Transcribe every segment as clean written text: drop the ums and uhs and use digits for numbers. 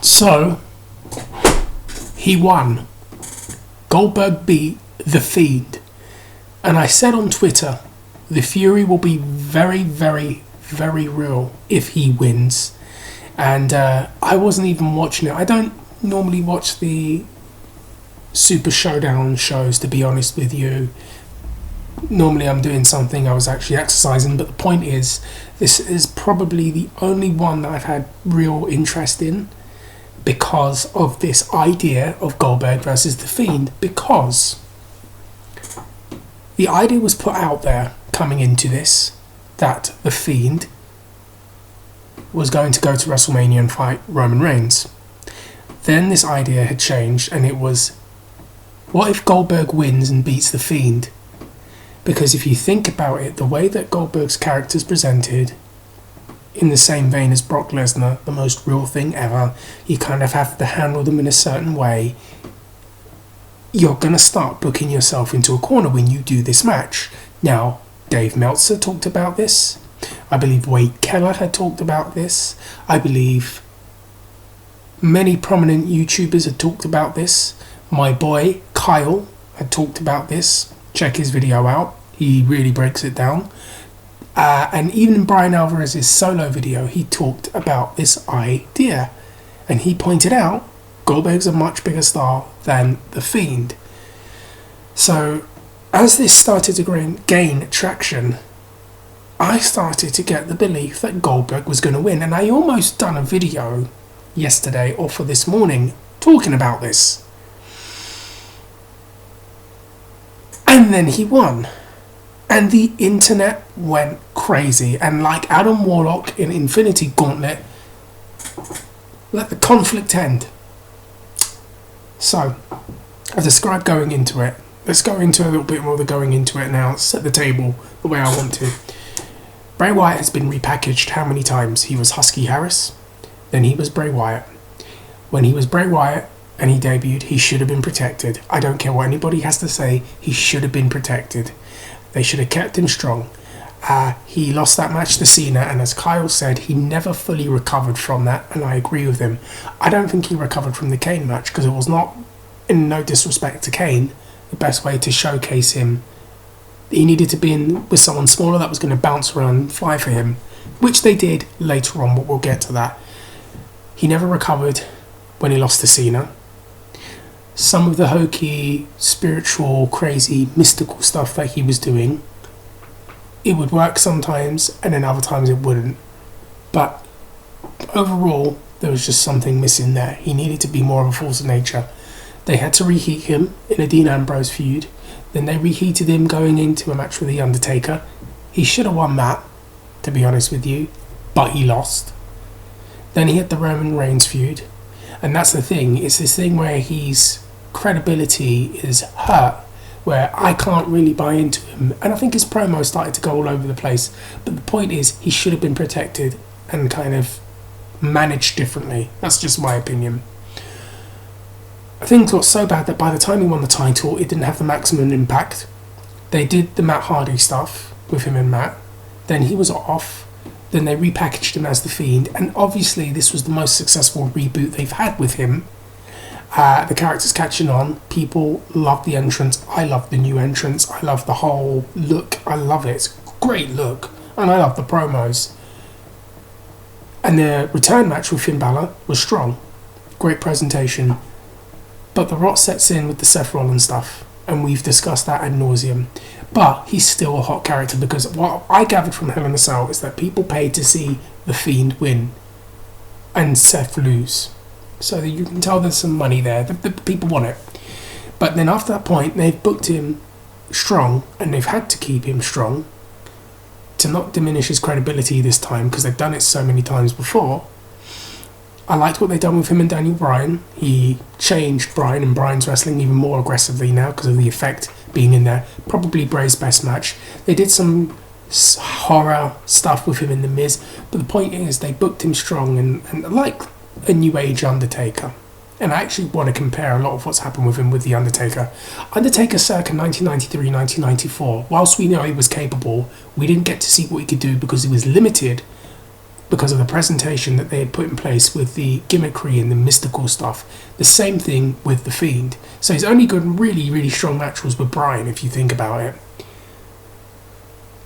So, he won. Goldberg beat the Fiend. And I said on Twitter, the fury will be very, very, very real if he wins. And I wasn't even watching it. I don't normally watch the Supershowdown shows, to be honest with you. Normally I'm doing something, I was actually exercising, but the point is, this is probably the only one that I've had real interest in because of this idea of Goldberg versus The Fiend, because the idea was put out there coming into this that The Fiend was going to go to WrestleMania and fight Roman Reigns. Then this idea had changed and it was, what if Goldberg wins and beats The Fiend? Because if you think about it, the way that Goldberg's character is presented, in the same vein as Brock Lesnar, the most real thing ever, you kind of have to handle them in a certain way. You're going to start booking yourself into a corner when you do this match. Now, Dave Meltzer talked about this. I believe Wade Keller had talked about this. I believe many prominent YouTubers had talked about this. My boy, Kyle, had talked about this. Check his video out. He really breaks it down. And even in Brian Alvarez's solo video, he talked about this idea. And he pointed out Goldberg's a much bigger star than The Fiend. So, as this started to gain traction, I started to get the belief that Goldberg was going to win. And I almost done a video yesterday or for this morning talking about this. And then he won. And the internet went crazy. And like Adam Warlock in Infinity Gauntlet, let the conflict end. So, I've described going into it. Let's go into a little bit more of the going into it now. Set the table the way I want to. Bray Wyatt has been repackaged how many times? He was Husky Harris, then he was Bray Wyatt. When he was Bray Wyatt, and he debuted, he should have been protected. I don't care what anybody has to say, he should have been protected. They should have kept him strong. He lost that match to Cena, and as Kyle said, he never fully recovered from that, and I agree with him. I don't think he recovered from the Kane match, because it was not, in no disrespect to Kane, the best way to showcase him. He needed to be in with someone smaller that was going to bounce around and fly for him, which they did later on, but we'll get to that. He never recovered when he lost to Cena. Some of the hokey, spiritual, crazy, mystical stuff that he was doing, it would work sometimes, and then other times it wouldn't. But overall, there was just something missing there. He needed to be more of a force of nature. They had to reheat him in a Dean Ambrose feud. Then they reheated him going into a match with The Undertaker. He should have won that, to be honest with you, but he lost. Then he had the Roman Reigns feud. And that's the thing, it's this thing where his credibility is hurt, where I can't really buy into him, and I think his promo started to go all over the place, but the point is he should have been protected and kind of managed differently. That's just my opinion. Things got so bad that by the time he won the title, it didn't have the maximum impact. They did the Matt Hardy stuff with him and Matt, then he was off, then they repackaged him as The Fiend, and obviously this was the most successful reboot they've had with him. The character's catching on. People love the entrance. I love the new entrance. I love the whole look. I love it. It's a great look. And I love the promos. And the return match with Finn Balor was strong. Great presentation. But the rot sets in with the Seth Rollins stuff. And we've discussed that ad nauseum. But he's still a hot character, because what I gathered from Hell in a Cell is that people paid to see The Fiend win and Seth lose. So that you can tell there's some money there. The people want it. But then after that point, they've booked him strong, and they've had to keep him strong to not diminish his credibility this time, because they've done it so many times before. I liked what they've done with him and Daniel Bryan. He changed Bryan, and Bryan's wrestling even more aggressively now because of the effect being in there. Probably Bray's best match. They did some horror stuff with him in The Miz, but the point is they booked him strong, and like a new age Undertaker. And I actually want to compare a lot of what's happened with him with The Undertaker. Undertaker circa 1993, 1994, whilst we know he was capable, we didn't get to see what he could do because he was limited because of the presentation that they had put in place with the gimmickry and the mystical stuff. The same thing with the Fiend. So his only good, really, really strong match was with Bryan, if you think about it.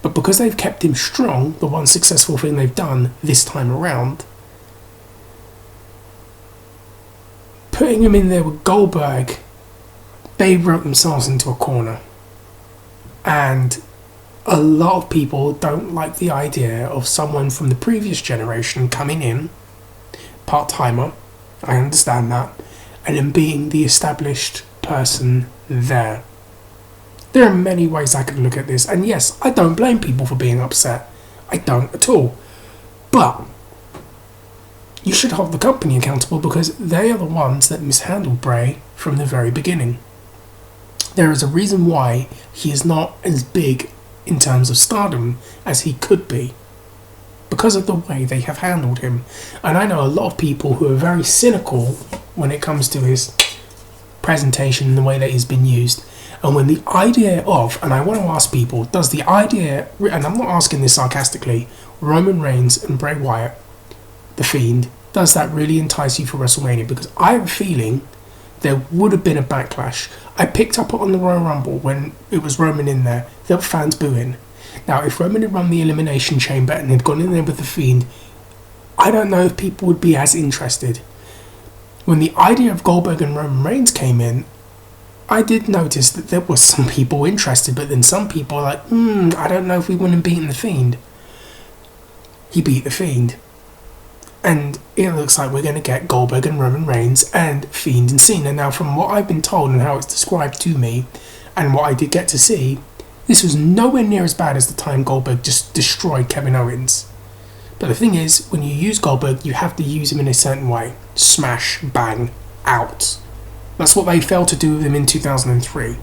But because they've kept him strong, the one successful thing they've done this time around, putting him in there with Goldberg, they wrote themselves into a corner. And a lot of people don't like the idea of someone from the previous generation coming in, part-timer, I understand that, and then being the established person there. There are many ways I could look at this, and yes, I don't blame people for being upset. I don't at all. But you should hold the company accountable because they are the ones that mishandled Bray from the very beginning. There is a reason why he is not as big in terms of stardom as he could be, because of the way they have handled him. And I know a lot of people who are very cynical when it comes to his presentation and the way that he's been used. And when the idea of, and I want to ask people, does the idea, and I'm not asking this sarcastically, Roman Reigns and Bray Wyatt, the Fiend, does that really entice you for WrestleMania? Because I have a feeling there would have been a backlash. I picked up on the Royal Rumble when it was Roman in there. There were fans booing. Now, if Roman had run the Elimination Chamber and had gone in there with the Fiend, I don't know if people would be as interested. When the idea of Goldberg and Roman Reigns came in, I did notice that there was some people interested, but then some people are like, I don't know if we want him beating the Fiend. He beat the Fiend. And it looks like we're going to get Goldberg and Roman Reigns and Fiend and Cena. Now, from what I've been told and how it's described to me, and what I did get to see, this was nowhere near as bad as the time Goldberg just destroyed Kevin Owens. But the thing is, when you use Goldberg, you have to use him in a certain way. Smash, bang, out. That's what they failed to do with him in 2003.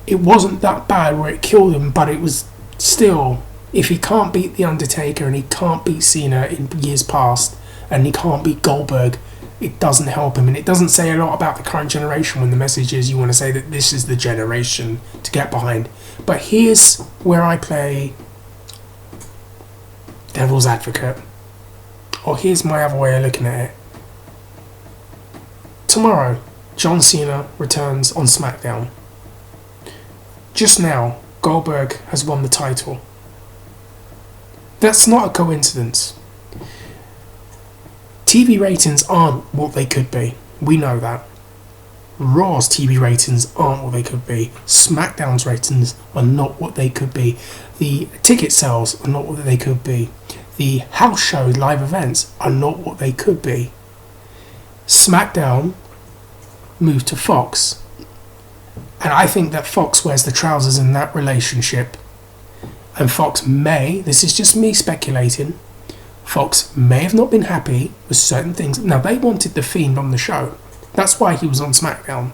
It wasn't that bad where it killed him, but it was still, if he can't beat The Undertaker and he can't beat Cena in years past, and he can't beat Goldberg, it doesn't help him. And it doesn't say a lot about the current generation when the message is you want to say that this is the generation to get behind. But here's where I play devil's advocate. Or here's my other way of looking at it. Tomorrow, John Cena returns on SmackDown. Just now, Goldberg has won the title. That's not a coincidence. TV ratings aren't what they could be. We know that. Raw's TV ratings aren't what they could be. SmackDown's ratings are not what they could be. The ticket sales are not what they could be. The house shows, live events are not what they could be. SmackDown moved to Fox. And I think that Fox wears the trousers in that relationship. And Fox may, this is just me speculating, Fox may have not been happy with certain things. Now, they wanted The Fiend on the show. That's why he was on SmackDown.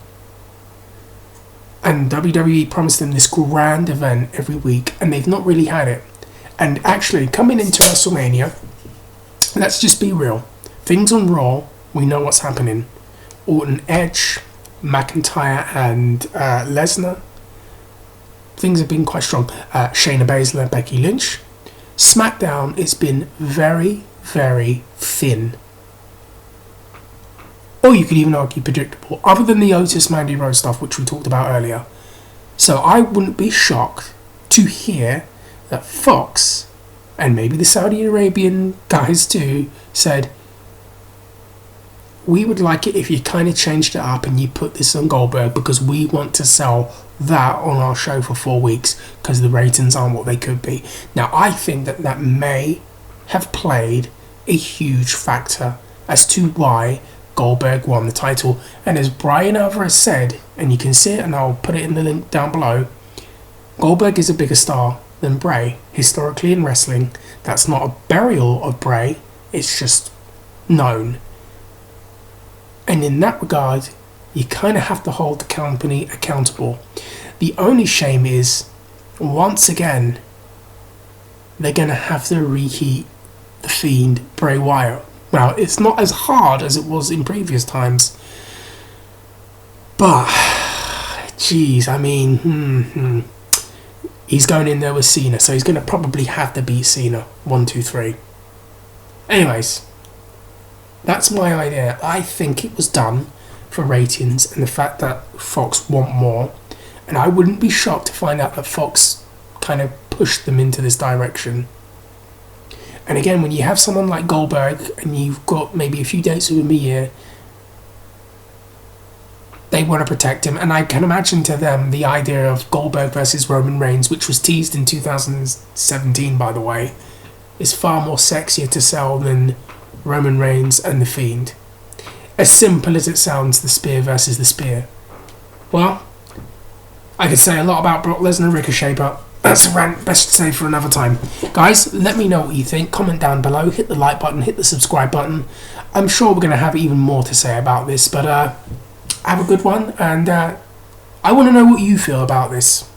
And WWE promised them this grand event every week, and they've not really had it. And actually, coming into WrestleMania, let's just be real. Things on Raw, we know what's happening. Orton, Edge, McIntyre and Lesnar. Things have been quite strong. Shayna Baszler, Becky Lynch. SmackDown has been very, very thin. Or you could even argue predictable, other than the Otis Mandy Rose stuff, which we talked about earlier. So I wouldn't be shocked to hear that Fox, and maybe the Saudi Arabian guys too, said, we would like it if you kind of changed it up and you put this on Goldberg because we want to sell that on our show for 4 weeks because the ratings aren't what they could be. Now, I think that that may have played a huge factor as to why Goldberg won the title. And as Brian Alvarez said, and you can see it and I'll put it in the link down below, Goldberg is a bigger star than Bray historically in wrestling. That's not a burial of Bray, it's just known. And in that regard, you kind of have to hold the company accountable. The only shame is, once again, they're going to have to reheat the Fiend, Bray Wyatt. Well, it's not as hard as it was in previous times. But, geez, I mean, He's going in there with Cena, so he's going to probably have to beat Cena. 1, 2, 3. Anyways, that's my idea. I think it was done for ratings and the fact that Fox want more. And I wouldn't be shocked to find out that Fox kind of pushed them into this direction. And again, when you have someone like Goldberg and you've got maybe a few dates with him a year, they want to protect him. And I can imagine to them the idea of Goldberg versus Roman Reigns, which was teased in 2017, by the way, is far more sexier to sell than Roman Reigns and The Fiend. As simple as it sounds, the spear versus the spear. Well, I could say a lot about Brock Lesnar and Ricochet, but that's a rant best to save for another time. Guys, let me know what you think. Comment down below, hit the like button, hit the subscribe button. I'm sure we're going to have even more to say about this, but have a good one, and I want to know what you feel about this.